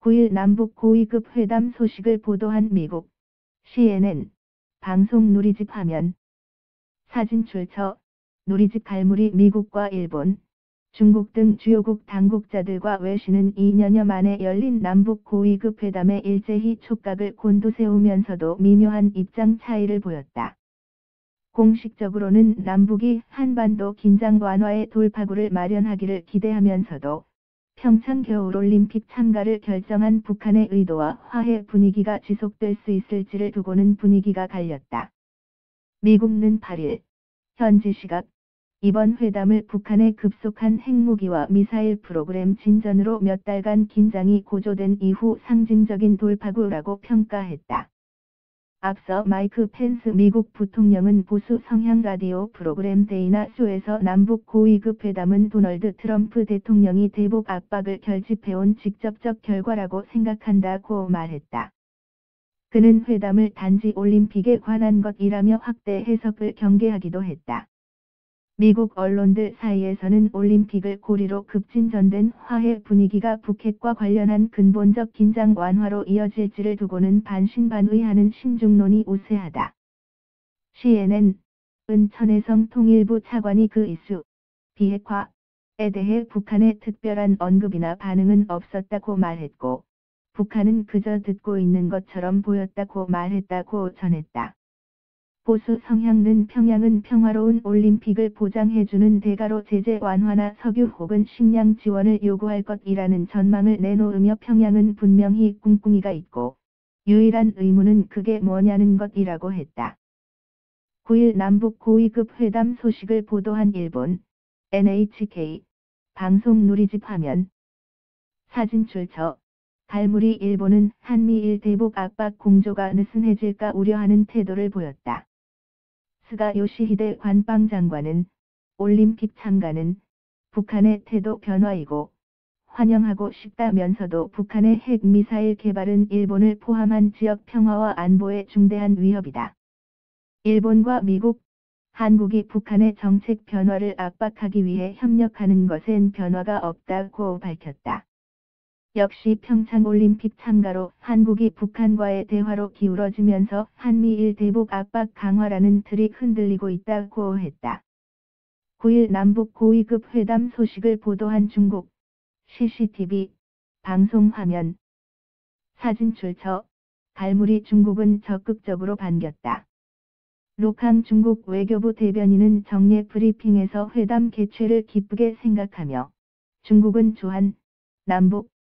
9일 남북 고위급 회담 소식을 보도한 미국 CNN 방송 누리집 화면. 사진 출처 누리집 갈무리. 미국과 일본, 중국 등 주요국 당국자들과 외신은 2년여 만에 열린 남북 고위급 회담에 일제히 촉각을 곤두세우면서도 미묘한 입장 차이를 보였다. 공식적으로는 남북이 한반도 긴장 완화의 돌파구를 마련하기를 기대하면서도 평창 겨울올림픽 참가를 결정한 북한의 의도와 화해 분위기가 지속될 수 있을지를 두고는 분위기가 갈렸다. 미국는 8일 현지 시각 이번 회담을 북한의 급속한 핵무기와 미사일 프로그램 진전으로 몇 달간 긴장이 고조된 이후 상징적인 돌파구라고 평가했다. 앞서 마이크 펜스 미국 부통령은 보수 성향 라디오 프로그램 데이나 쇼에서 남북 고위급 회담은 도널드 트럼프 대통령이 대북 압박을 결집해온 직접적 결과라고 생각한다고 말했다. 그는 회담을 단지 올림픽에 관한 것이라며 확대 해석을 경계하기도 했다. 미국 언론들 사이에서는 올림픽을 고리로 급진전된 화해 분위기가 북핵과 관련한 근본적 긴장 완화로 이어질지를 두고는 반신반의하는 신중론이 우세하다. CNN은 천혜성 통일부 차관이 그 이슈, 비핵화에 대해 북한의 특별한 언급이나 반응은 없었다고 말했고, 북한은 그저 듣고 있는 것처럼 보였다고 말했다고 전했다. 보수 성향은 평양은 평화로운 올림픽을 보장해주는 대가로 제재 완화나 석유 혹은 식량 지원을 요구할 것이라는 전망을 내놓으며 평양은 분명히 꿍꿍이가 있고 유일한 의무는 그게 뭐냐는 것이라고 했다. 9일 남북 고위급 회담 소식을 보도한 일본 NHK 방송 누리집 화면. 사진 출처 갈무리. 일본은 한미일 대북 압박 공조가 느슨해질까 우려하는 태도를 보였다. 스가 요시히데 관방 장관은 올림픽 참가는 북한의 태도 변화이고 환영하고 싶다면서도 북한의 핵미사일 개발은 일본을 포함한 지역 평화와 안보에 중대한 위협이다. 일본과 미국, 한국이 북한의 정책 변화를 압박하기 위해 협력하는 것엔 변화가 없다고 밝혔다. 역시 평창올림픽 참가로 한국이 북한과의 대화로 기울어지면서 한미일 대북 압박 강화라는 틀이 흔들리고 있다고 했다. 9일 남북 고위급 회담 소식을 보도한 중국 CCTV 방송 화면. 사진 출처 갈무리. 중국은 적극적으로 반겼다. 록항 중국 외교부 대변인은 정례 브리핑에서 회담 개최를 기쁘게 생각하며 중국은 주한, 남북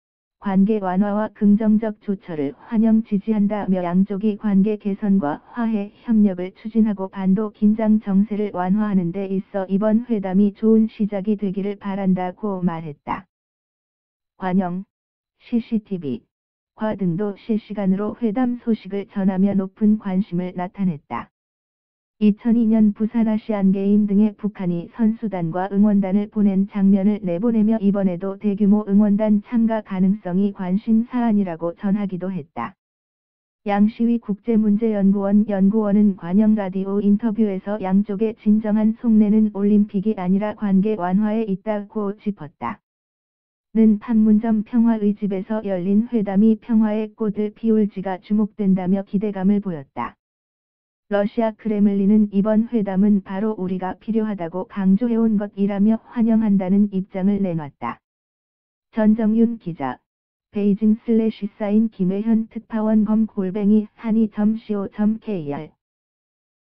관계 완화와 긍정적 조처를 환영 지지한다며 양쪽이 관계 개선과 화해 협력을 추진하고 반도 긴장 정세를 완화하는 데 있어 이번 회담이 좋은 시작이 되기를 바란다고 말했다. 관영, CCTV,과 등도 실시간으로 회담 소식을 전하며 높은 관심을 나타냈다. 2002년 부산 아시안게임 등에 북한이 선수단과 응원단을 보낸 장면을 내보내며 이번에도 대규모 응원단 참가 가능성이 관심 사안이라고 전하기도 했다. 양시위 국제문제연구원 연구원은 관영 라디오 인터뷰에서 양쪽의 진정한 속내는 올림픽이 아니라 관계 완화에 있다고 짚었다. 는 판문점 평화의집에서 열린 회담이 평화의 꽃을 피울지가 주목된다며 기대감을 보였다. 러시아 크레물린은 이번 회담은 바로 우리가 필요하다고 강조해온 것이라며 환영한다는 입장을 내놨다. 전정윤 기자, 베이징 /사인 김혜현 특파원 한이.co.kr